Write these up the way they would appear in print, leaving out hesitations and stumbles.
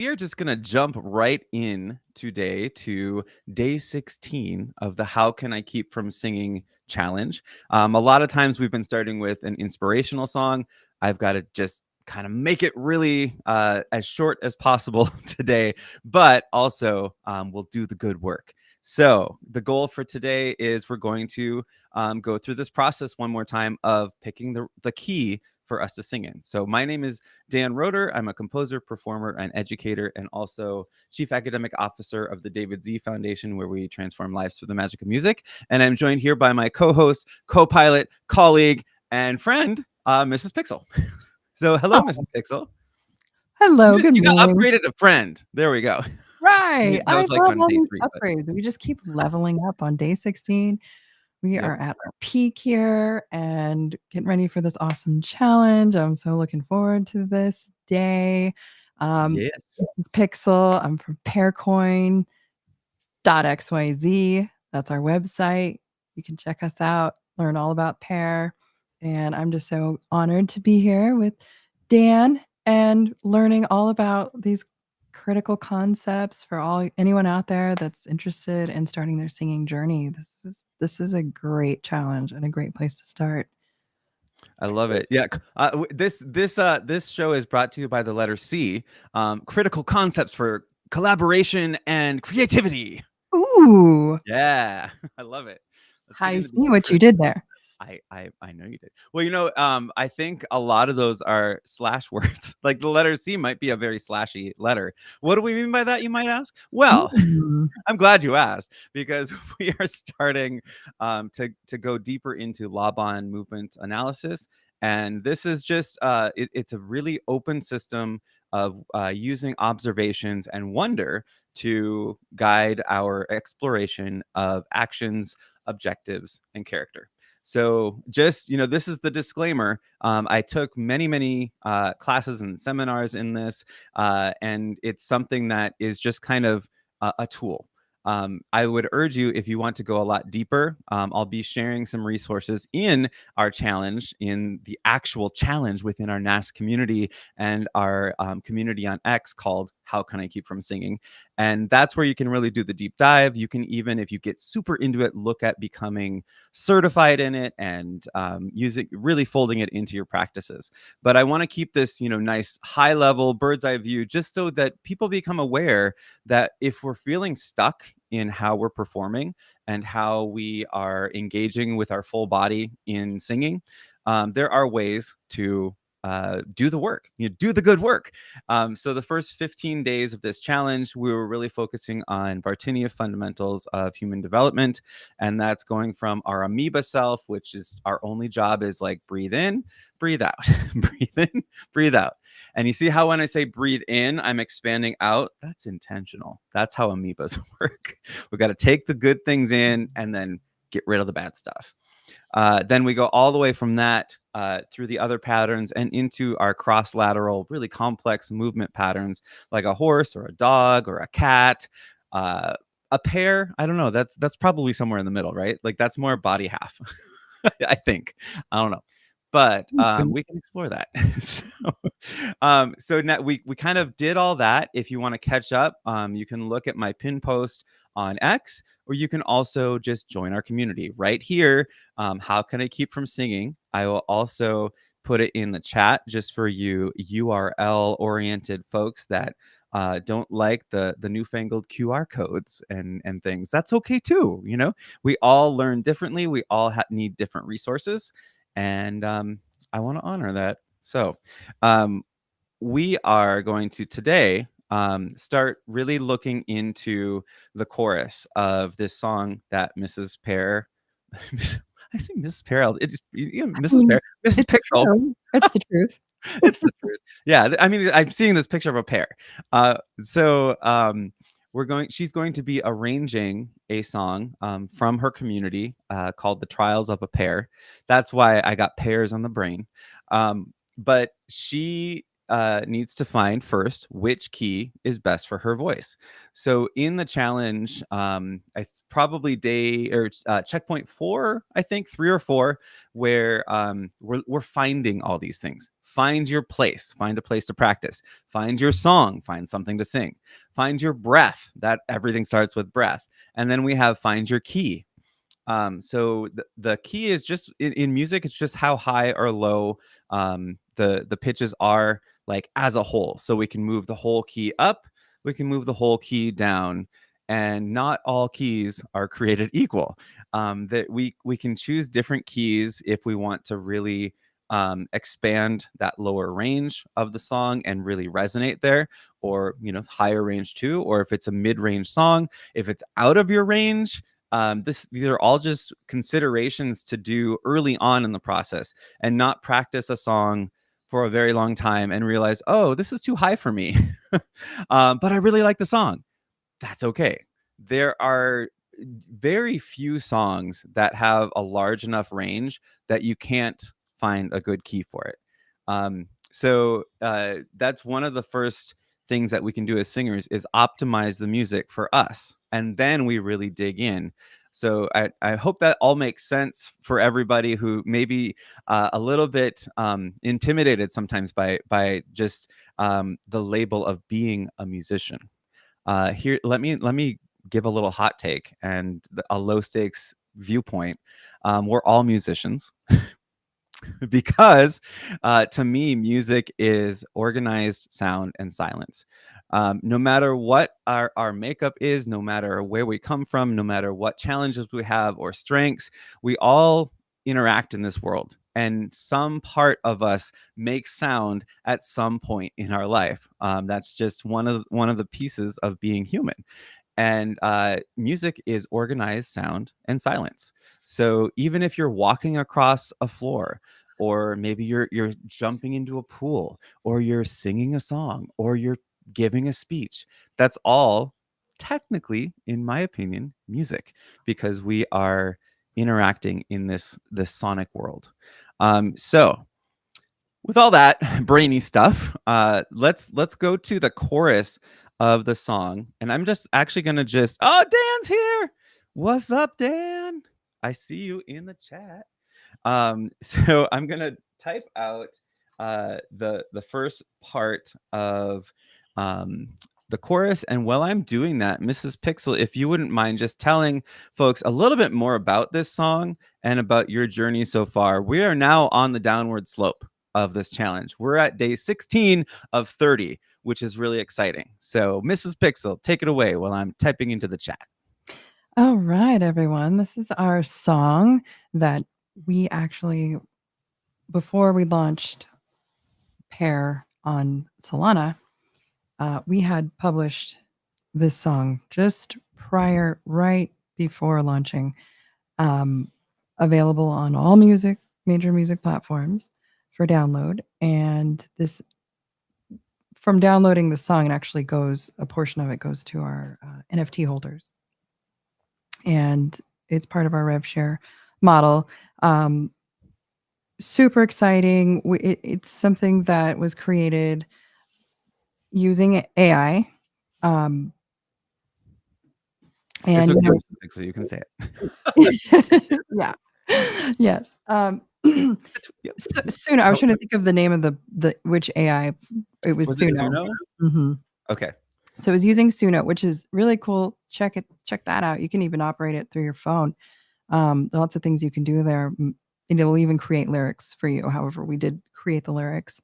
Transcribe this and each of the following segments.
We are just going to jump right in today to day 16 of the How Can I Keep From Singing challenge. A lot of times we've been starting with an inspirational song. I've got to just kind of make it really as short as possible today, but also we'll do the good work. So the goal for today is we're going to go through this process one more time of picking the key for us to sing in. So my name is Dan Roeder. I'm a composer, performer, and educator, and also Chief Academic Officer of the David Z Foundation, where we transform lives through the magic of music. And I'm joined here by my co-host, co-pilot, colleague, and friend, Mrs. Pixel. So hello, Oh, Mrs. Pixel. hello, good You got morning. upgraded to friend. There we go. Right. That I was like love on all day these 3. But upgrades. We just keep leveling up on day 16. We yep. are at our peak here and getting ready for this awesome challenge. I'm so looking forward to this day. Yes. This is Pixel. I'm from pearcoin.xyz. That's our website. You can check us out, learn all about Pear. And I'm just so honored to be here with Dan and learning all about these critical concepts for anyone out there that's interested in starting their singing journey. This is a great challenge and a great place to start. I love it. Yeah. This show is brought to you by the letter C, critical concepts for collaboration and creativity. Ooh, Yeah, I love it. Let's get I into see these what you words. did there. I know you did. Well, I think a lot of those are slash words. Like the letter C might be a very slashy letter. What do we mean by that, you might ask? Well, Mm. I'm glad you asked because we are starting to go deeper into Laban movement analysis, and this is just it's a really open system of using observations and wonder to guide our exploration of actions, objectives, and character. So just, this is the disclaimer. I took many classes and seminars in this, and it's something that is just kind of a tool. I would urge you, if you want to go a lot deeper, I'll be sharing some resources in our challenge, in the actual challenge within our NAS community and our community on X called How Can I Keep From Singing? And that's where you can really do the deep dive. You can even, if you get super into it, look at becoming certified in it and really folding it into your practices. But I want to keep this, nice high level bird's eye view, just so that people become aware that if we're feeling stuck in how we're performing and how we are engaging with our full body in singing, there are ways to do the work, do the good work. So the first 15 days of this challenge, we were really focusing on Bartinia fundamentals of human development. And that's going from our amoeba self, which is our only job is like breathe in, breathe out, breathe in, breathe out. And you see how when I say breathe in, I'm expanding out? That's intentional. That's how amoebas work. We got to take the good things in and then get rid of the bad stuff. Then we go all the way from that through the other patterns and into our cross-lateral, really complex movement patterns, like a horse or a dog or a cat. A pear, I don't know. That's probably somewhere in the middle, right? Like that's more body half, I think. I don't know. But we can explore that. So now we kind of did all that. If you want to catch up, you can look at my pin post on X, or you can also just join our community right here. How Can I Keep From Singing? I will also put it in the chat just for you URL oriented folks that don't like the newfangled QR codes and things. That's okay too. We all learn differently. We all need different resources, and I want to honor that. So we are going to today start really looking into the chorus of this song that Mrs. Pear. I say Mrs. Pear. It just Mrs. Pear, Mrs. It's Pixel. true. It's the truth. It's the truth. Yeah, I mean, I'm seeing this picture of a pear. So she's going to be arranging a song from her community called "The Trials of a Pear." That's why I got pears on the brain. But she needs to find first which key is best for her voice. So in the challenge, it's probably day or checkpoint 4, I think 3 or 4, where we're finding all these things. Find your place, find a place to practice, find your song, find something to sing, find your breath. That everything starts with breath, and then we have find your key. So the key is just in music, it's just how high or low the pitches are, like as a whole. So we can move the whole key up, we can move the whole key down, and not all keys are created equal. That we can choose different keys if we want to really expand that lower range of the song and really resonate there, or higher range too, or if it's a mid-range song, if it's out of your range. These are all just considerations to do early on in the process, and not practice a song for a very long time and realize, oh, this is too high for me. But I really like the song. That's okay. There are very few songs that have a large enough range that you can't find a good key for it. So that's one of the first things that we can do as singers, is optimize the music for us, and then we really dig in. So I hope that all makes sense for everybody who may be a little bit intimidated sometimes by just the label of being a musician. Here, let me give a little hot take and a low stakes viewpoint. We're all musicians. Because to me, music is organized sound and silence. No matter what our makeup is, no matter where we come from, no matter what challenges we have or strengths, we all interact in this world. And some part of us makes sound at some point in our life. That's just one of the pieces of being human. And music is organized sound and silence. So even if you're walking across a floor, or maybe you're jumping into a pool, or you're singing a song, or you're giving a speech, that's all technically, in my opinion, music, because we are interacting in this sonic world. So with all that brainy stuff, let's go to the chorus of the song. And I'm just actually gonna oh, Dan's here. What's up, Dan? I see you in the chat. So I'm gonna type out the first part of the chorus, and while I'm doing that, Mrs. Pixel, if you wouldn't mind just telling folks a little bit more about this song and about your journey so far. We are now on the downward slope of this challenge. We're at day 16 of 30, which is really exciting. So Mrs. Pixel, take it away while I'm typing into the chat. All right, everyone. This is our song that we actually, before we launched Pear on Solana, we had published this song just right before launching, available on all major music platforms for download. And this, from downloading the song, it actually a portion of it goes to our NFT holders. And it's part of our rev share model. Super exciting. It's something that was created using AI. And it's okay, so you can say it. Yeah. Yes. Suno. I was trying to think of the name of the which AI. It was Suno. Suno? Mm-hmm. Okay. So it was using Suno, which is really cool. Check that out. You can even operate it through your phone. Lots of things you can do there. And it'll even create lyrics for you. However, we did create the lyrics.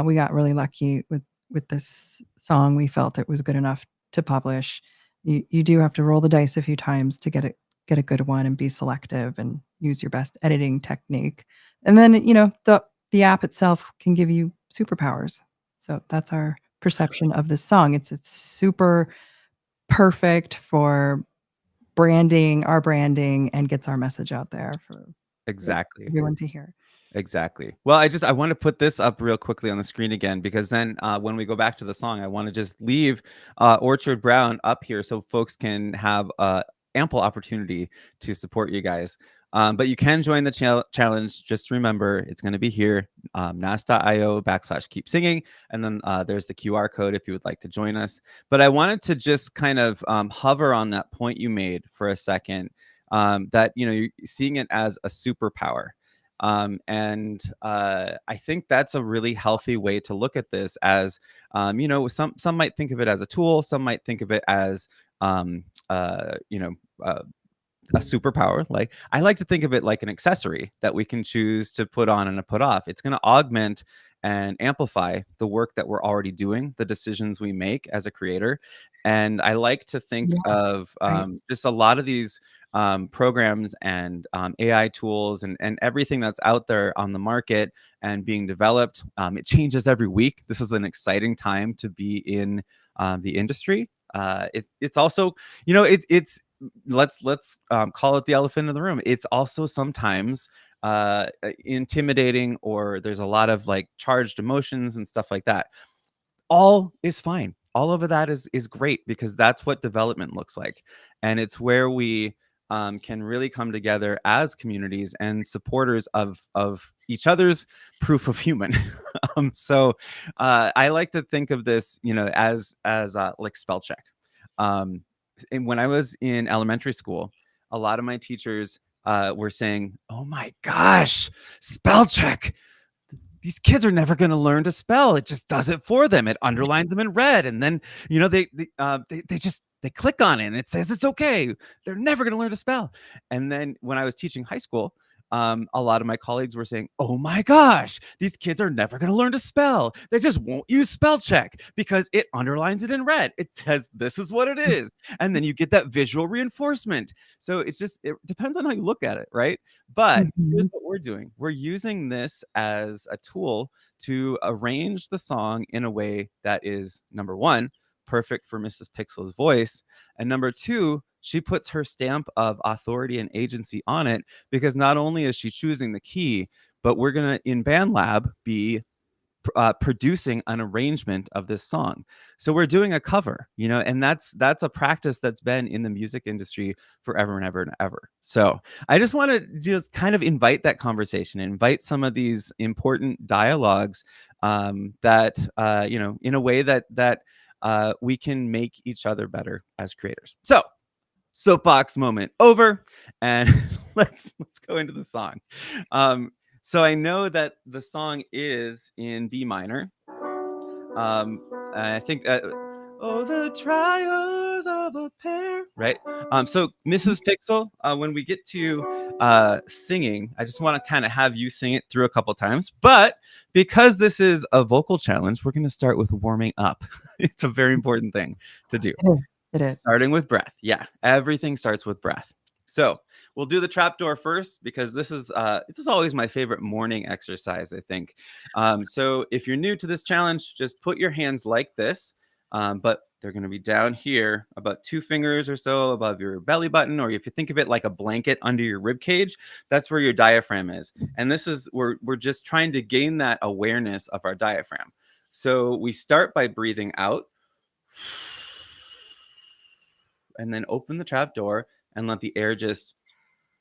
We got really lucky with this song. We felt it was good enough to publish. You do have to roll the dice a few times to get a good one, and be selective and use your best editing technique. And then, the app itself can give you superpowers. So that's our perception of this song. It's super perfect for our branding, and gets our message out there for everyone to hear. Exactly. Well, I want to put this up real quickly on the screen again, because then when we go back to the song, I want to just leave Orchard Brown up here so folks can have ample opportunity to support you guys. But you can join the challenge. Just remember, it's going to be here, nas.io/keep singing. And then there's the QR code if you would like to join us. But I wanted to just kind of hover on that point you made for a second, that, you're seeing it as a superpower. And I think that's a really healthy way to look at this as, some might think of it as a tool, some might think of it as, um, uh, you know, uh, a superpower. Like, I like to think of it like an accessory that we can choose to put on and to put off. It's going to augment and amplify the work that we're already doing, the decisions we make as a creator. And I like to think Yeah, of right. just a lot of these programs and AI tools and everything that's out there on the market and being developed. It changes every week. This is an exciting time to be in the industry. It's also, it's let's call it the elephant in the room. It's also sometimes intimidating, or there's a lot of like charged emotions and stuff like that. All is fine. All of that is great, because that's what development looks like, and it's where we can really come together as communities and supporters of each other's proof of human. So I like to think of this, as like spell check. Um, and when I was in elementary school, a lot of my teachers were saying, "Oh my gosh, spell check! These kids are never going to learn to spell. It just does it for them. It underlines them in red, and then they click on it and it says it's okay. They're never going to learn to spell." And then when I was teaching high school, a lot of my colleagues were saying, "Oh my gosh, these kids are never going to learn to spell. They just won't use spell check because it underlines it in red. It says this is what it is." And then you get that visual reinforcement. So it depends on how you look at it, right? But here's Mhm. what we're doing. We're using this as a tool to arrange the song in a way that is, number one, perfect for Mrs. Pixel's voice. And number two, she puts her stamp of authority and agency on it, because not only is she choosing the key, but we're going to, in BandLab, be producing an arrangement of this song. So we're doing a cover, and that's a practice that's been in the music industry forever and ever and ever. So I just want to just kind of invite that conversation, invite some of these important dialogues, that in a way that we can make each other better as creators. So soapbox moment over, and let's go into the song. So I know that the song is in B minor. I think oh, the trials of a pair, right? So Mrs. Pixel, when we get to singing, I just want to kind of have you sing it through a couple times. But because this is a vocal challenge, we're going to start with warming up. It's a very important thing to do. It is. It is. Starting with breath. Yeah, everything starts with breath. So we'll do the trapdoor first, because this is always my favorite morning exercise, I think. So if you're new to this challenge, just put your hands like this, but they're going to be down here, about 2 fingers or so above your belly button, or if you think of it like a blanket under your rib cage, that's where your diaphragm is. And this is we're just trying to gain that awareness of our diaphragm. So we start by breathing out, and then open the trap door and let the air just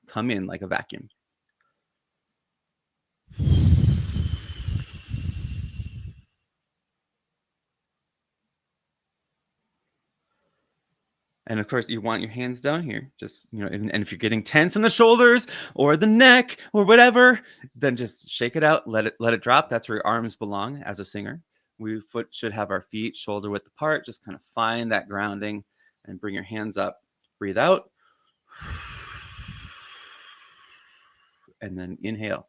come in like a vacuum. And of course, you want your hands down here, just, and if you're getting tense in the shoulders or the neck or whatever, then just shake it out, let it drop. That's where your arms belong as a singer. We should have our feet shoulder width apart. Just kind of find that grounding and bring your hands up. Breathe out. And then inhale.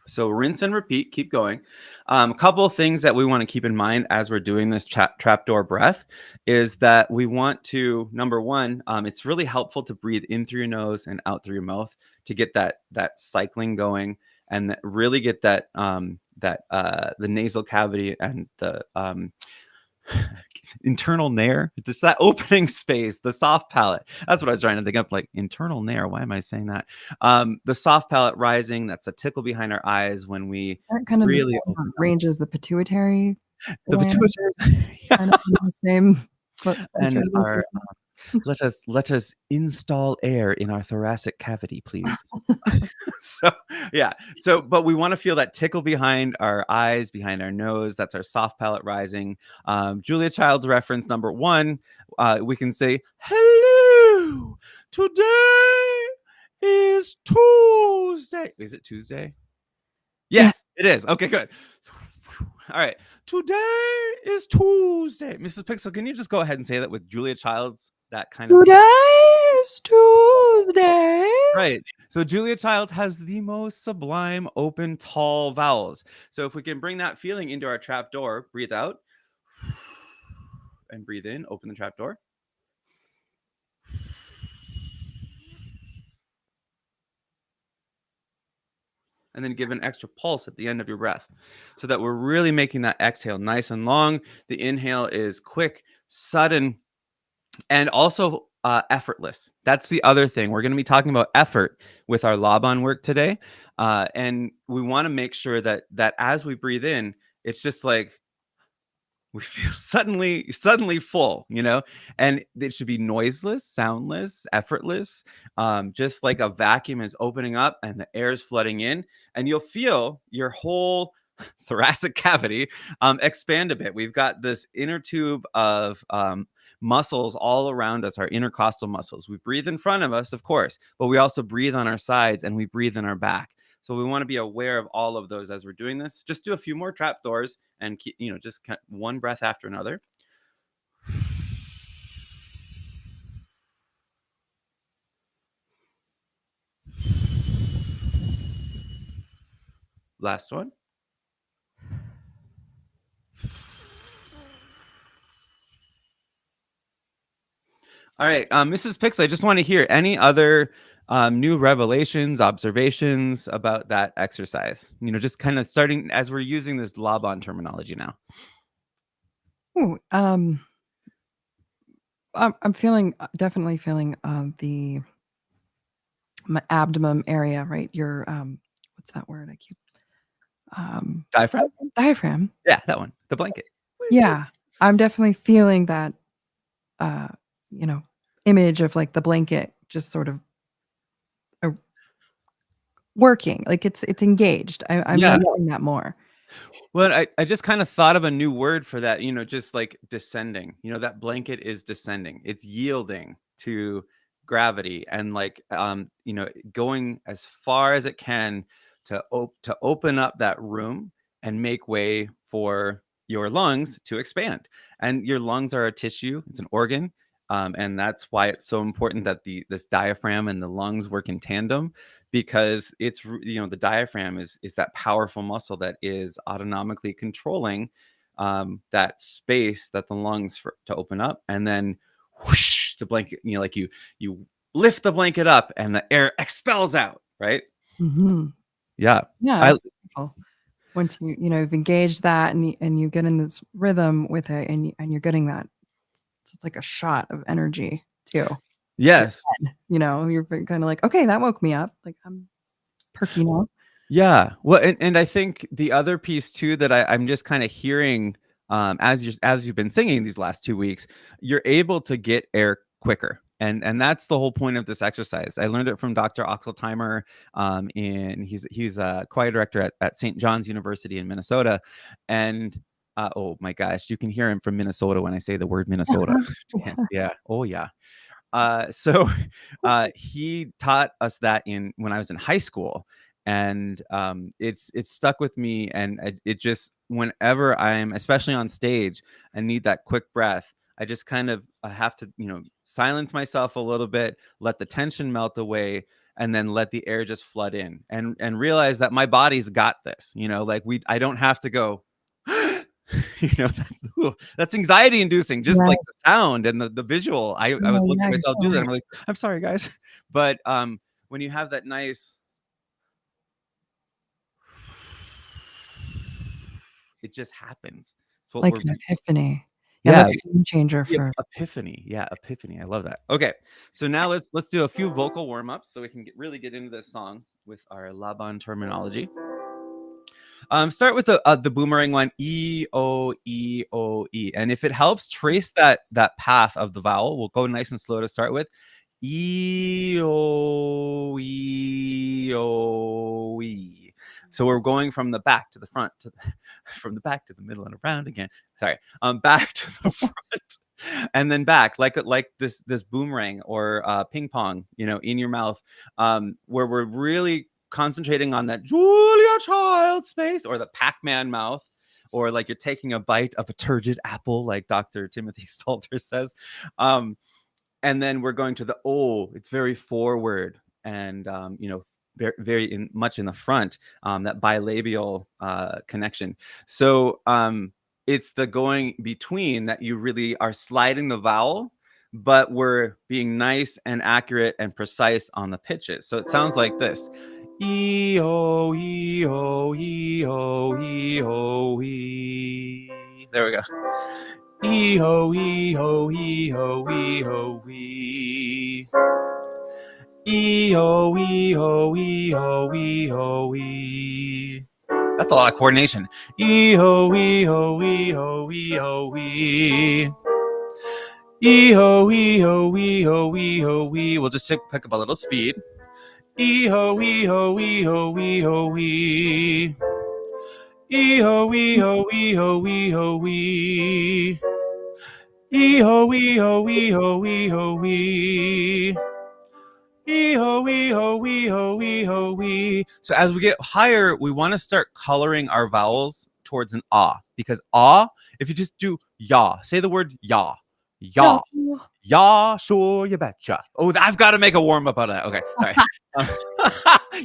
So rinse and repeat, keep going. A couple of things that we want to keep in mind as we're doing this trapdoor breath is that we want to, number one, it's really helpful to breathe in through your nose and out through your mouth to get that cycling going, and really get that the nasal cavity and the internal nair, just that opening space, the soft palate. That's what I was trying to think of, like internal nair. Why am I saying that? The soft palate rising, that's a tickle behind our eyes when we That kind of the really same open up. range as the pituitary The gland, pituitary, kind of in the same center and of the our location. Let us install air in our thoracic cavity, please. So yeah. So but we want to feel that tickle behind our eyes, behind our nose. That's our soft palate rising. Julia Child's reference number one. We can say, "Hello, today is Tuesday." Is it Tuesday? Yeah. Yes, it is. Okay, good. All right. Today is Tuesday. Mrs. Pixel, can you just go ahead and say that with Julia Child's that kind of Today is Tuesday. right. So Julia Child has the most sublime, open, tall vowels. So if we can bring that feeling into our trap door, breathe out and breathe in, open the trap door. And then give an extra pulse at the end of your breath so that we're really making that exhale nice and long. The inhale is quick, sudden, and also effortless. That's the other thing. We're going to be talking about effort with our Laban work today. And we want to make sure that as we breathe in, it's just like we feel suddenly full, and it should be noiseless, soundless, effortless, just like a vacuum is opening up and the air is flooding in, and you'll feel your whole thoracic cavity expand a bit. We've got this inner tube of muscles all around us, our intercostal muscles. We breathe in front of us, of course, but we also breathe on our sides and we breathe in our back. So we want to be aware of all of those as we're doing this. Just do a few more trap doors and keep, just one breath after another. Last one. All right, Mrs. Pix, I just want to hear any other new revelations, observations about that exercise. Just kind of starting as we're using this Laban terminology now. Ooh, I'm definitely feeling the my abdomen area, right? Your what's that word? I keep Diaphragm? diaphragm. Yeah, that one. The blanket. Yeah, I'm definitely feeling that uh, you know, image of like the blanket just sort of uh, working. Like it's engaged. I'm Yeah. noticing that more. Well, I just kind of thought of a new word for that, just like descending. That blanket is descending. It's yielding to gravity and like going as far as it can to open up that room and make way for your lungs to expand. And your lungs are a tissue, it's an organ. And that's why it's so important that this diaphragm and the lungs work in tandem, because it's the diaphragm is that powerful muscle that is autonomically controlling that space that the lungs to open up, and then whoosh, the blanket, like you lift the blanket up and the air expels out, right? Mm-hmm. Yeah. Yeah, it's beautiful. Once you've engaged that and you get in this rhythm with it and you're getting that, it's like a shot of energy too. Yes. You're kind of like, okay, that woke me up. Like I'm perky now. Yeah. Well, and I think the other piece too that I'm just kind of hearing as you've been singing these last 2 weeks, you're able to get air quicker. And that's the whole point of this exercise. I learned it from Dr. Oxeltheimer, and he's a choir director at St. John's University in Minnesota. And oh my gosh, you can hear him from Minnesota when I say the word Minnesota. Yeah. Oh yeah. So he taught us that when I was in high school, and it's stuck with me. And it just, whenever I'm, especially on stage, I need that quick breath. I just kind of have to, silence myself a little bit, let the tension melt away, and then let the air just flood in, and realize that my body's got this. Like I don't have to go. That's anxiety inducing, just like the sound and the visual. I was looking at myself do that. I'm like, I'm sorry guys. But when you have that nice, it just happens. It's what Like we're an epiphany. Yeah, yeah, that's a game changer for epiphany. Yeah, epiphany. I love that. Okay, so now let's do a few vocal warm-ups so we can really get into this song with our Laban terminology. Start with the boomerang one, E O E O E, and if it helps, trace that path of the vowel. We'll go nice and slow to start with. E O E O E. So we're going from the back to the front, from the back to the middle and around again. Sorry, back to the front, and then back like this boomerang or ping pong, in your mouth, where we're really concentrating on that Julia Child space, or the Pac-Man mouth, or like you're taking a bite of a turgid apple, like Dr. Timothy Salter says. And then we're going to the O. It's very forward and very much in the front. That bilabial connection. So it's the going between that you really are sliding the vowel, but we're being nice and accurate and precise on the pitches. So it sounds like this. E O E O E O E O E. There we go. E ho e ho e ho e ho e. E ho e ho e ho e ho e. That's a lot of coordination. E ho e ho e ho e ho e. E ho e ho e ho e ho e. We'll just pick up a little speed. E ho e ho e ho e ho e. E ho e ho e ho e ho e. E ho e ho e ho e ho e. E ho e ho e ho e ho e. So as we get higher, we want to start coloring our vowels towards an ah, because ah, if you just do ya, say the word ya, ya. No. Yeah, sure, you betcha. Oh, I've got to make a warm up out of that. Okay, sorry.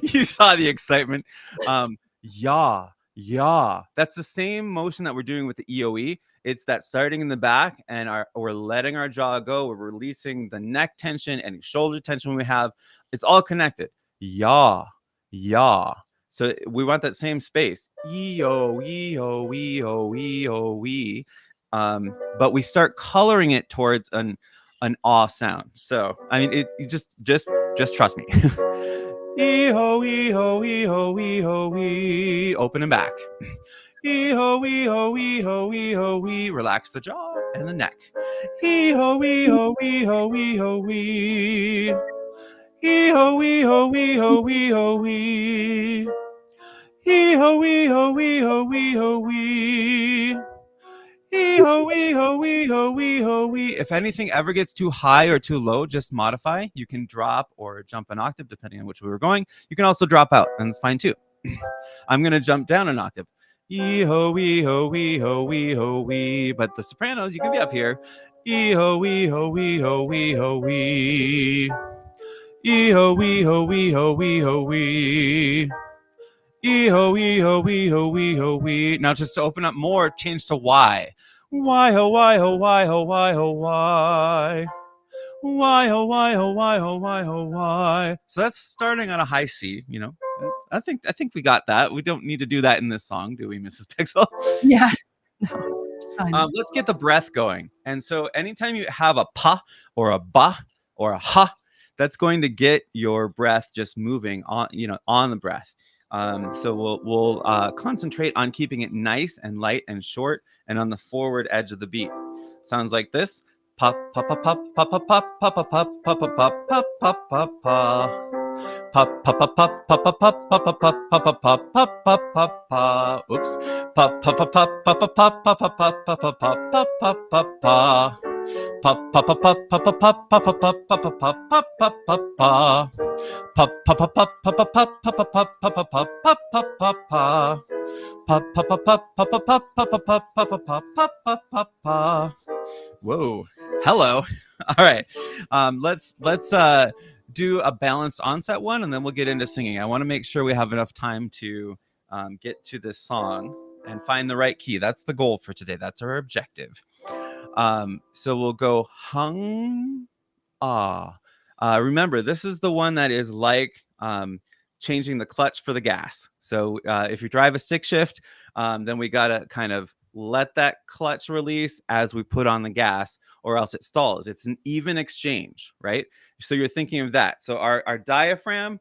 You saw the excitement. Yeah. That's the same motion that we're doing with the EOE. It's that starting in the back, and we're letting our jaw go. We're releasing the neck tension, any shoulder tension we have. It's all connected. Yeah. So we want that same space. E-O, E-O, E-O, E-O, E. But we start coloring it towards an aw sound. So I mean, it just trust me. E ho e ho e ho e ho e. Open and back. E ho e ho e ho e ho e. Relax the jaw and the neck. E ho e ho e ho e ho e. E ho e ho e ho e ho e. E ho e ho e ho e ho e. If anything ever gets too high or too low, just modify. You can drop or jump an octave depending on which way we're going. You can also drop out, and it's fine too. I'm going to jump down an octave. But the sopranos, you can be up here. Now just to open up more, change to Y. Why ho why ho why ho why ho why. Why ho why ho why ho why ho why. So that's starting on a high C, I think we got that. We don't need to do that in this song, do we, Mrs. Pixel? Yeah. No. Let's get the breath going. And so anytime you have a pa or a ba or a ha, that's going to get your breath just moving on the breath. So we'll concentrate on keeping it nice and light and short and on the forward edge of the beat. Sounds like this. Pop pop pop pop pop pop pop pop pop pop pop pop pop pop pop pop. Pop pop pop pop pop pop pop pop pop pop pop pop pop pop pop. Oops. Pop pop pop pop pop pop pop pop pop pop pop pop pop pop pop pop. Pop pop pop pop pop pop pop pop pop pop pop pop pop pop pop. Pop pop pop pop pop pop pop pop pop pop pop pop pop pop pop pop. Pop pop pop pop pop pop pop pop pop pop pop pop pop pop pop. Whoa. Hello. All right. Let's do a balanced onset one, and then we'll get into singing. I want to make sure we have enough time to get to this song and find the right key. That's the goal for today. That's our objective. So we'll go hung ah. Remember, this is the one that is like changing the clutch for the gas. So if you drive a stick shift, then we got to kind of let that clutch release as we put on the gas, or else it stalls. It's an even exchange, right? So you're thinking of that. So our diaphragm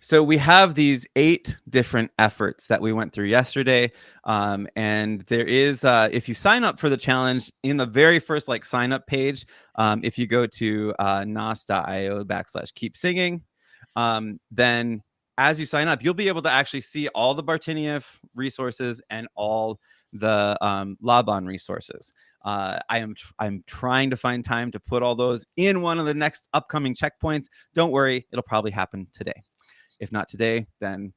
So we have these 8 different efforts that we went through yesterday. And there is, if you sign up for the challenge in the very first like sign up page, if you go to nos.io/keep singing, then as you sign up, you'll be able to actually see all the Bartinieff resources and all the Laban resources. I'm trying to find time to put all those in one of the next upcoming checkpoints. Don't worry, it'll probably happen today. If not today, then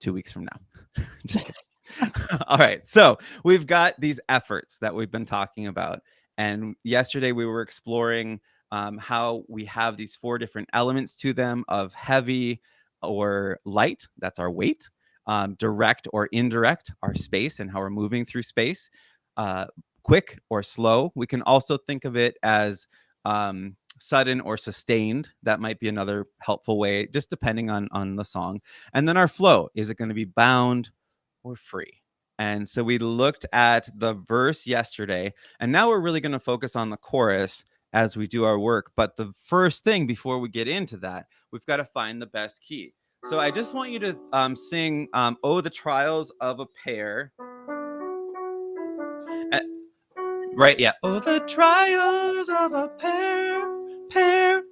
2 weeks from now. Just kidding. All right, so we've got these efforts that we've been talking about, and yesterday we were exploring how we have these 4 different elements to them of heavy or light, that's our weight, direct or indirect, our space and how we're moving through space, quick or slow. We can also think of it as sudden or sustained. That might be another helpful way, just depending on the song. And then our flow, is it going to be bound or free? And so we looked at the verse yesterday, and now we're really going to focus on the chorus as we do our work. But the first thing before we get into that, we've got to find the best key. So I just want you to sing "Oh, the Trials of a Pair." Right, yeah. Oh, the trials of a pair.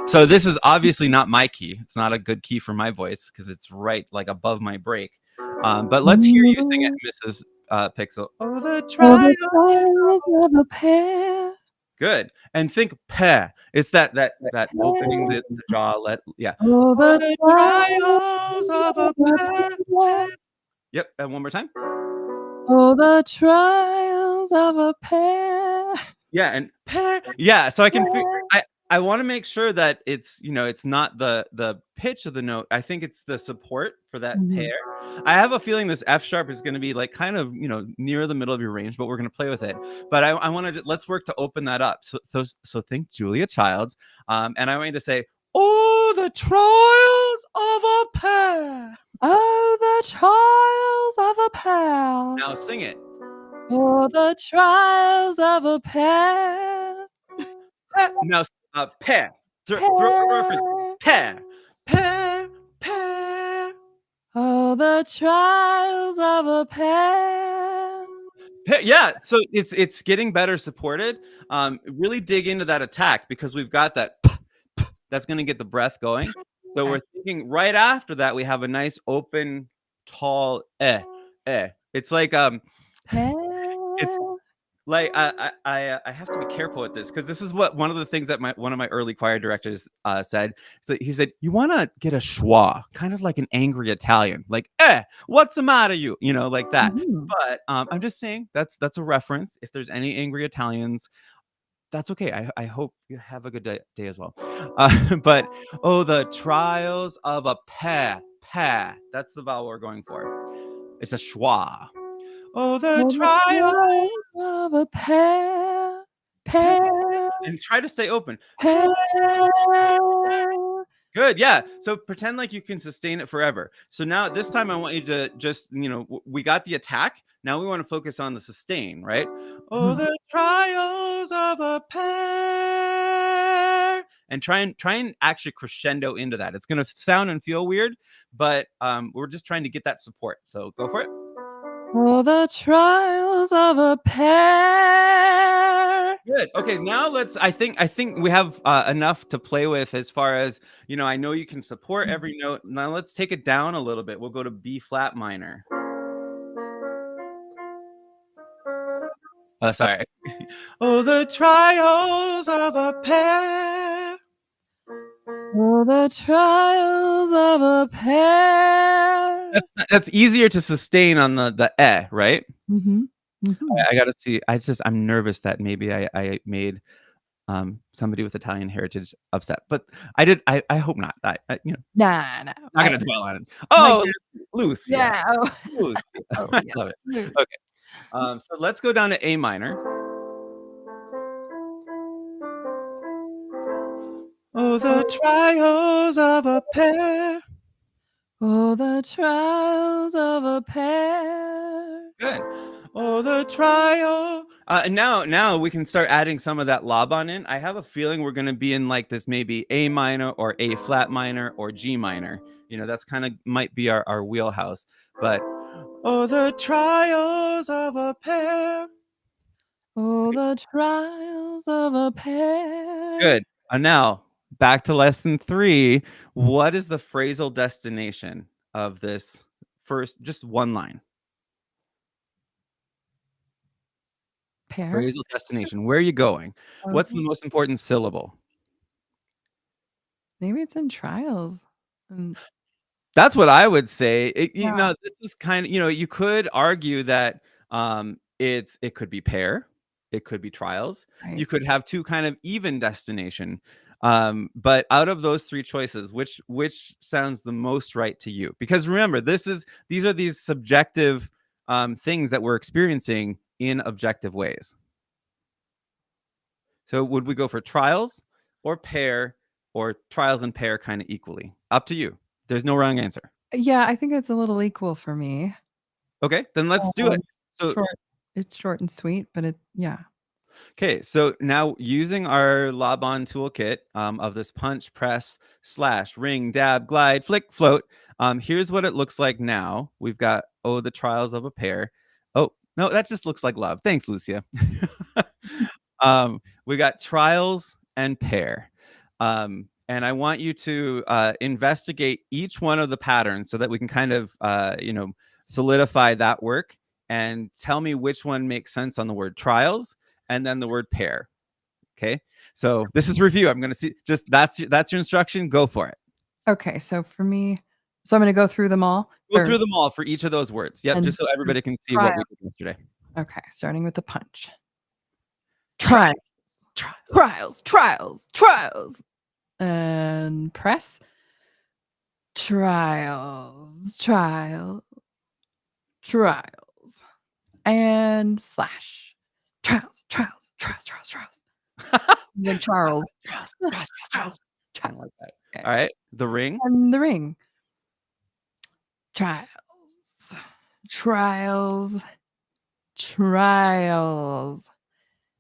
So this is obviously not my key. It's not a good key for my voice because it's right like above my break. But let's hear you sing it, Mrs. Pixel. Oh, the trials of a pair. Good. And think pair. It's that opening the jaw. Yeah. Oh, the trials of a pair. Yep. And one more time. Oh, the trials of a pair. Yeah, and pair. Yeah, so I can I want to make sure that it's, it's not the pitch of the note. I think it's the support for that pair. I have a feeling this F sharp is going to be like kind of, near the middle of your range, but we're going to play with it. But I wanted to, let's work to open that up. So think Julia Childs, and I want you to say, "Oh, the trials of a pair." Oh, the trials of a pair. Now sing it. Oh, the trials of a pair. Now, pair. Throw it first. Pair. Pair. Pair. Oh, the trials of a pair. Yeah, so it's getting better supported. Really dig into that attack because we've got that. That's going to get the breath going. So we're thinking right after that we have a nice open, tall It's like it's like I have to be careful with this because this is what one of the things that one of my early choir directors said. So he said, you want to get a schwa, kind of like an angry Italian, like what's the matter, you know, like that. But I'm just saying that's a reference. If there's any angry Italians, that's okay. I hope you have a good day as well. But oh, the trials of a pair. That's the vowel we're going for. It's a schwa. Oh, the trials of a pair. And try to stay open. Pair. Good, yeah. So pretend like you can sustain it forever. So now this time I want you to just, we got the attack. Now we want to focus on the sustain, right? Oh, the trials of a pair. And try and actually crescendo into that. It's going to sound and feel weird, but we're just trying to get that support. So go for it. Oh, the trials of a pair. Good. Okay, now I think we have enough to play with as far as, I know you can support every note. Now let's take it down a little bit. We'll go to B flat minor. Oh, sorry. Oh, the trials of a pair. Oh, the trials of a pair. That's easier to sustain on the right? I gotta see. I'm nervous that maybe I made somebody with Italian heritage upset, but I hope not. Nah. Not gonna dwell on it. Oh, loose. Yeah. Loose. I love it. Okay. So let's go down to A minor. Oh, the trials of a pair. Oh, the trials of a pair. Good. Oh, the trial. And now we can start adding some of that Laban in. I have a feeling we're going to be in like this maybe A minor or A flat minor or G minor. That's kind of might be our wheelhouse. But oh, the trials of a pair. Oh, the trials of a pair. Good. And now back to lesson 3. What is the phrasal destination of this first, just one line? Pair. Phrasal destination. Where are you going? What's the most important syllable? Maybe it's in trials. That's what I would say. Yeah. This is kind of, you could argue that it could be pair, it could be trials. Right. You could have two kind of even destination. But out of those 3 choices, which sounds the most right to you? Because remember, these are these subjective things that we're experiencing in objective ways. So would we go for trials or pair or trials and pair kind of equally? Up to you. There's no wrong answer. Yeah, I think it's a little equal for me. Okay, then let's do it. So Short. It's short and sweet, but yeah. okay, so now using our Laban toolkit of this punch, press, slash, ring, dab, glide, flick, float. Here's what it looks like now. We've got, oh, the trials of a pair. Oh, no, that just looks like love. Thanks, Lucia. We got trials and pair. And I want you to investigate each one of the patterns so that we can kind of, solidify that work and tell me which one makes sense on the word trials and then the word pair. Okay. So this is review. I'm going to see just that's your instruction. Go for it. Okay, so for me, I'm going to go through them all. Go through them all for each of those words. Yep. Just so everybody can see what we did yesterday. Okay, starting with the punch. Trials, trials, and press. Trials, and slash. Trials. Like Charles. Trials. Like that. Okay. All right. The ring. And the ring. Trials.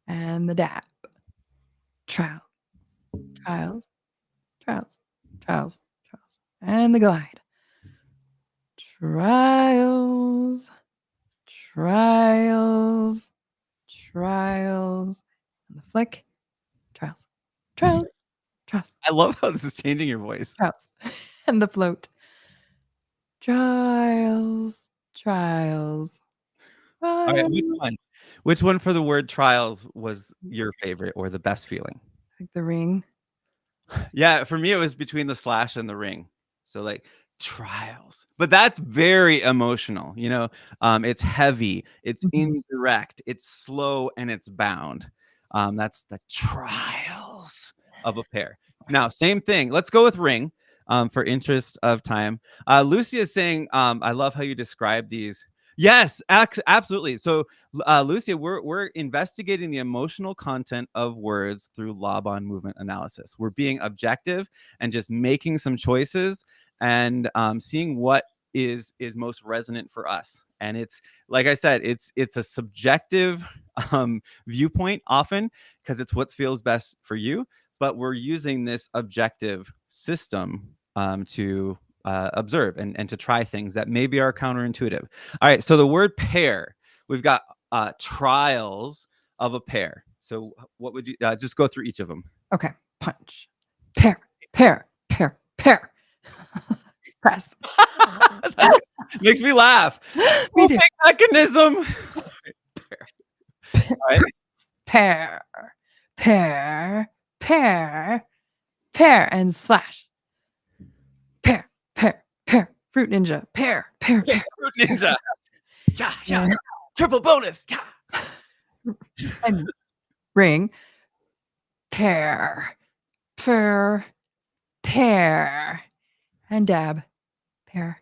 And the dab. Trials. And the glide. Trials. And the flick. Trials. I love how this is changing your voice. Trials. And the float. Trials. All right, which one for the word trials was your favorite or the best feeling? Like the ring. Yeah, for me it was between the slash and the ring. So like trials, but that's very emotional. It's heavy, it's indirect, it's slow, and it's bound. That's the trials of a pair. Now, same thing. Let's go with ring for interest of time. Lucia is saying, I love how you describe these. Yes, absolutely. So, Lucia, we're investigating the emotional content of words through Laban movement analysis. We're being objective and just making some choices and seeing what is most resonant for us. And it's like I said, it's a subjective viewpoint often because it's what feels best for you. But we're using this objective system to observe and to try things that maybe are counterintuitive. All right, so the word pair, we've got trials of a pair. So what would you just go through each of them? Okay, punch, pair. Press. Makes me laugh. Me too. Mechanism. All right. Pair, and slash. Pair. Fruit Ninja. Pair. Fruit Ninja. Yeah. Triple bonus. Yeah. And ring. Pair. And dab. Pair.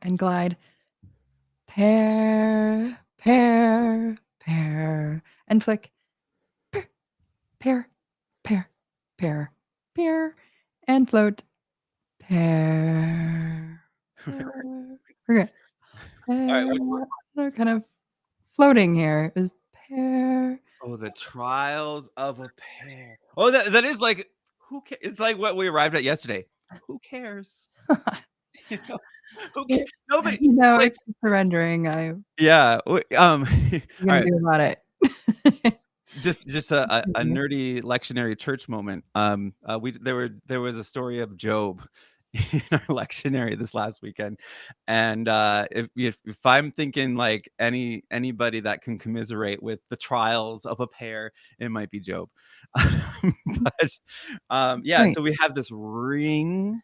And glide. Pair. And flick. Pair. And float. Pair. We're good. All right. They're kind of floating here. Is pear. Oh, the trials of a pear. Oh, that is like It's like what we arrived at yesterday. Who cares? You know, who cares? Nobody. Like, It's surrendering. I'm yeah. All gonna right. do about it. Just a nerdy lectionary church moment. There was a story of Job in our lectionary this last weekend, and if I'm thinking like anybody that can commiserate with the trials of a pear, it might be Job. But yeah, Right. so we have this ring,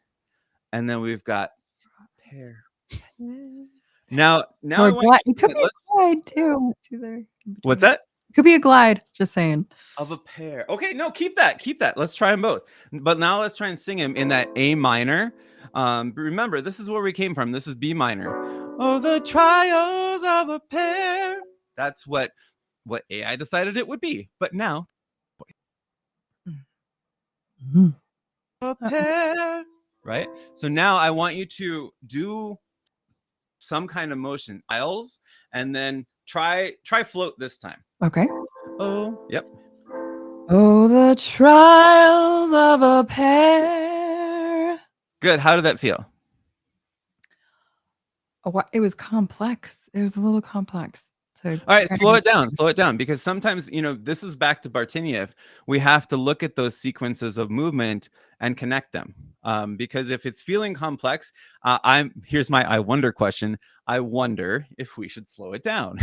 and then we've got pear. Now Or I want glide. you It could to be a glide too. It's either in what's between. that? It could be a glide. Just saying. Of a pair. Okay, no, keep that. Keep that. Let's try them both. But now let's try and sing him in that A minor. Remember, this is where we came from. This is B minor. Oh, the trials of a pair. That's what AI decided it would be. But now Mhm. a pair, right? So now I want you to do some kind of motion, aisles, and then try float this time. Okay. Oh, yep. Oh, the trials of a pair. Good. How did that feel? Oh, it was complex. It was a little complex to All right, slow carry. it down, slow it down, because sometimes, this is back to Bartiniev. We have to look at those sequences of movement and connect them. Because if it's feeling complex, here's my I wonder question. I wonder if we should slow it down,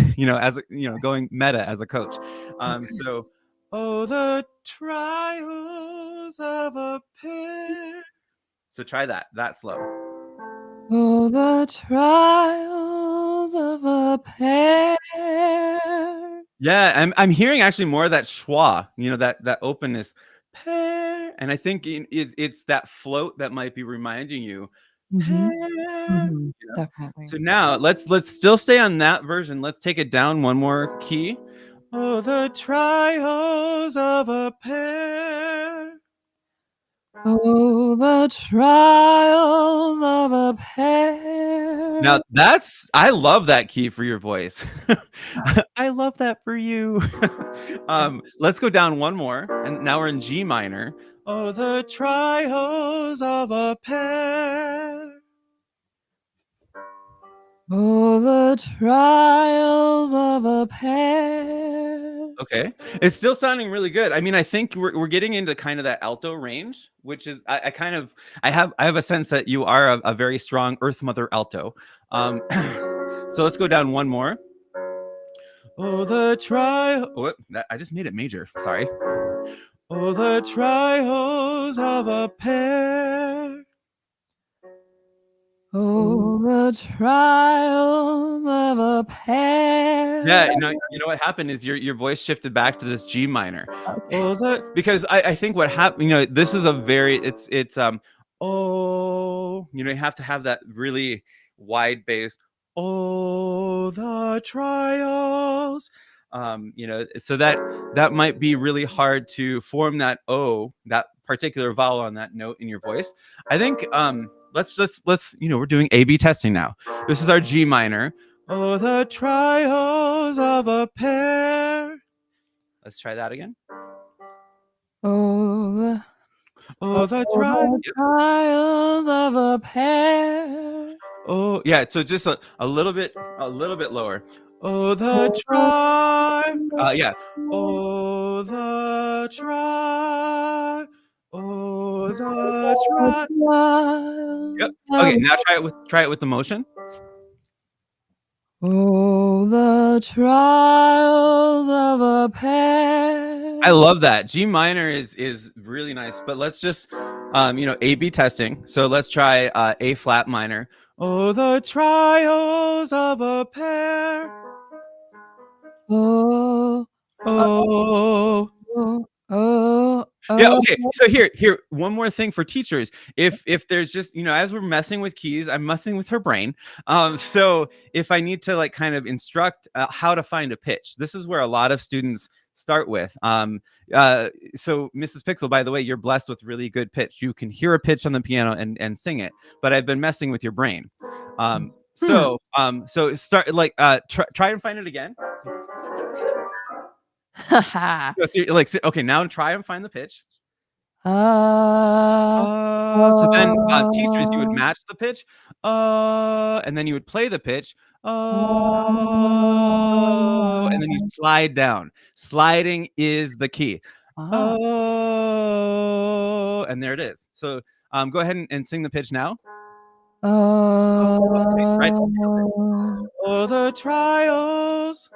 going meta as a coach. Okay. So, oh, the trials of a pair. So try that slow. Oh, the trials of a pair. Yeah, I'm hearing actually more of that schwa, that openness. Pair. And I think it's that float that might be reminding you. Mhm. Pair, Mhm. Definitely. So now let's still stay on that version. Let's take it down one more key. Oh, the trials of a pair. Oh, the trials of a pair. Now I love that key for your voice. I love that for you. Let's go down one more, and now we're in G minor. Oh, the trials of a pair. Oh, the trials of a pair. Okay, it's still sounding really good. I mean, I think we're getting into kind of that alto range, which is I have a sense that you are a very strong Earth Mother alto. So let's go down one more. Oh, the trial. Oh, I just made it major. Sorry. Oh, the trials of a pair. Oh, the trials of a pair. Yeah, you know what happened is your voice shifted back to this G minor. Okay. Oh, because I think what happened, this is a very it's oh, you have to have that really wide bass. Oh, the trials. So that might be really hard to form that that particular vowel on that note in your voice. I think let's we're doing A/B testing now. This is our G minor. Oh, the trials of a pair. Let's try that again. Oh, Oh, the the trials of a pair. Oh, yeah. So just a little bit lower. Oh, the try. Yeah. Oh, the try. Oh, the try. Yep. Okay. Now try it with the motion. Oh, the trials of a pair. I love that. G minor is really nice, but let's just A/B testing. So let's try A flat minor. Oh, the trials of a pair. Oh, Oh. oh, Yeah, okay. So here, one more thing for teachers. If there's just, as we're messing with keys, I'm messing with her brain. So if I need to like kind of instruct how to find a pitch, this is where a lot of students start with. So Mrs. Pixel, by the way, you're blessed with really good pitch. You can hear a pitch on the piano and sing it, but I've been messing with your brain. So so start like try and find it again. No, like okay, now try and find the pitch. So then teachers, you would match the pitch, and then you would play the pitch, and then you slide down. Sliding is the key. And there it is. So go ahead and sing the pitch now. Right. Oh, the trials.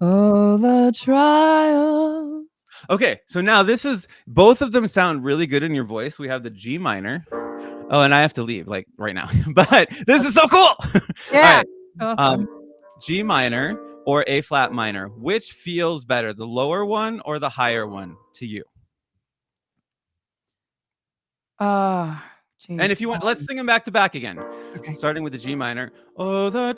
Oh, the trials. Okay, so now this is both of them sound really good in your voice. We have the G minor. Oh, and I have to leave like right now, but this is so cool. Yeah. All right. Awesome. G minor or A flat minor, which feels better, the lower one or the higher one to you? Geez. And if you want, let's sing them back to back again. Okay. Starting with the G minor. Oh, the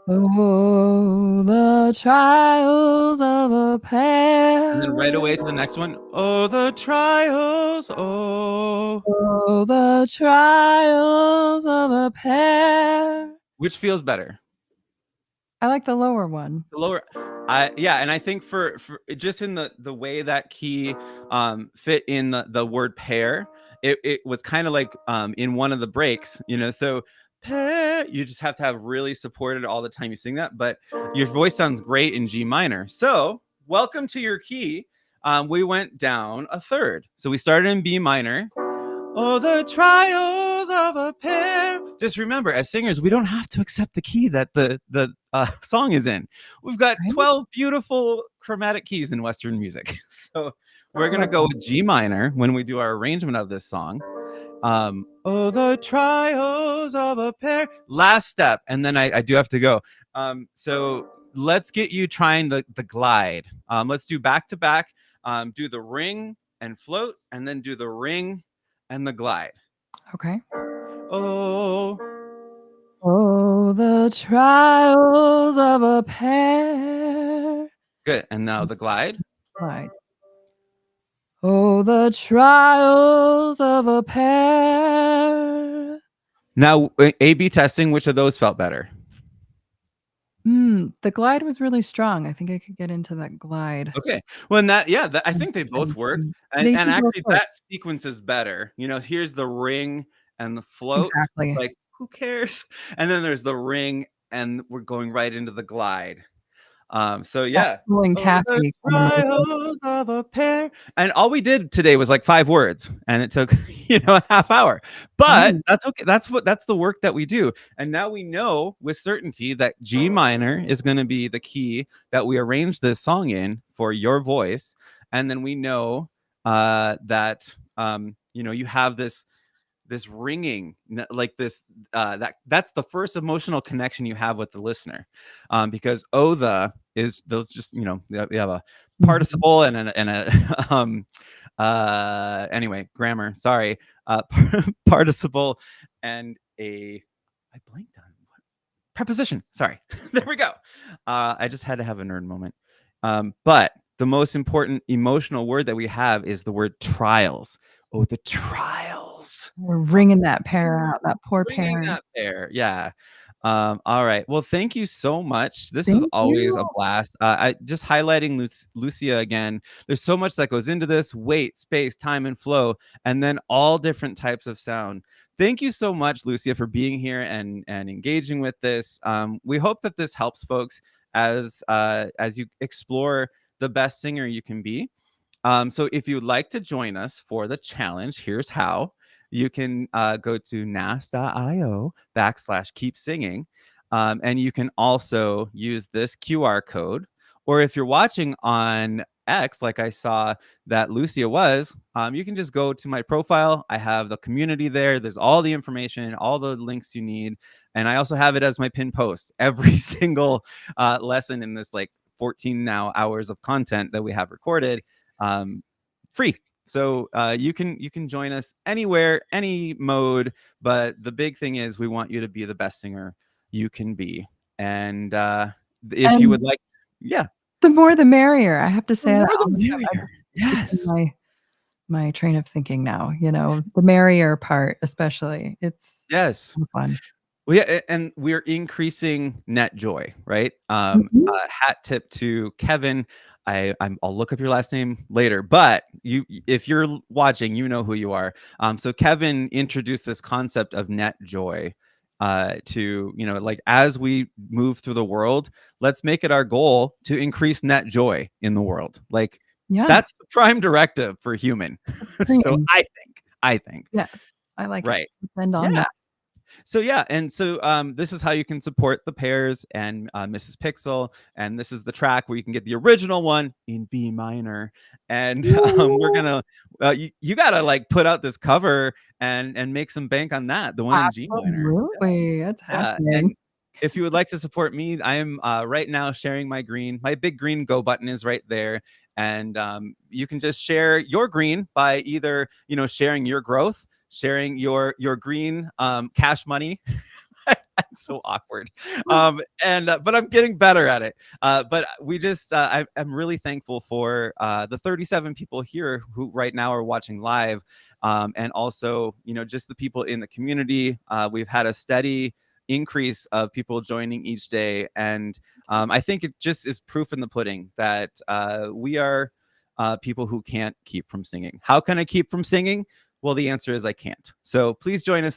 Oh, the trials of a pair. And then right away to the next one. Oh, the trials. Oh, the trials of a pair. Which feels better? I like the lower one. The lower. Yeah, and I think for just in the way that key fit in the word pair, it was kind of like in one of the breaks, so pair, you just have to have really supported all the time you sing that, but your voice sounds great in G minor. So welcome to your key. We went down a third. So we started in B minor. Oh, the trials of a pair. Just remember, as singers, we don't have to accept the key that the song is in. We've got 12 beautiful chromatic keys in Western music. So we're going to go with G minor when we do our arrangement of this song. Oh, the trials of a pair. Last step, and then I do have to go. So let's get you trying the glide. Let's do back to back. Do the ring and float, and then do the ring and the glide. Okay. Oh, the trials of a pair. Good. And now the glide. Glide. Oh, the trials of a pair. Now, A/B testing, which of those felt better? The glide was really strong. I think I could get into that glide. Okay. Well, I think they both work. And actually, that sequence is better. Here's the ring and the float. Exactly. Like, who cares? And then there's the ring, and we're going right into the glide. So yeah, taffy. Trials of a pair. And all we did today was like 5 words, and it took a half hour. But that's okay. That's the work that we do. And now we know with certainty that G minor is going to be the key that we arrange this song in for your voice. And then we know that you have this ringing, like this that's the first emotional connection you have with the listener, because is those just we have a participle and a anyway, grammar, sorry, participle and I blanked on what preposition, sorry. There we go. I just had to have a nerd moment. But the most important emotional word that we have is the word trials. Oh, the trials. We're ringing that pair out, that poor pair. That pair, yeah. All right. Well, thank you so much. This is always a blast. I just highlighting Lucia again. There's so much that goes into this: weight, space, time, and flow, and then all different types of sound. Thank you so much, Lucia, for being here and engaging with this. We hope that this helps folks as you explore the best singer you can be. So if you'd like to join us for the challenge, here's how. You can go to nas.io/keep singing. And you can also use this QR code. Or if you're watching on X, like I saw that Lucia was, you can just go to my profile. I have the community there. There's all the information, all the links you need. And I also have it as my pinned post. Every single lesson in this 14 now hours of content that we have recorded, free. So you can join us anywhere, any mode, but the big thing is we want you to be the best singer you can be. And if you would like, yeah, the more the merrier. I have to say the merrier. Yes, my train of thinking now, the merrier part especially. It's Yes. fun. Well, yeah, and we're increasing net joy, right? Mhm. Hat tip to Kevin. I'll look up your last name later, but if you're watching, you know who you are. So Kevin introduced this concept of net joy to, like as we move through the world, let's make it our goal to increase net joy in the world. Like Yeah, that's the prime directive for human. So freeing. I think, Yes, I like it. right. Let's end on Yeah. that. So yeah, and so this is how you can support the Pears and Mrs. Pixel, and this is the track where you can get the original one in B minor, and we're Woo! gonna you gotta like put out this cover and make some bank on that, the one in G minor. Absolutely, it's Yeah, happening. and if you would like to support me, I am right now sharing my green. My big green go button is right there, and you can just share your green by either sharing your growth, sharing your green cash money. I'm so awkward, and but I'm getting better at it. But we just I'm really thankful for the 37 people here who right now are watching live, and also just the people in the community. We've had a steady increase of people joining each day, and I think it just is proof in the pudding that we are people who can't keep from singing. How can I keep from singing? Well, the answer is I can't. So please join us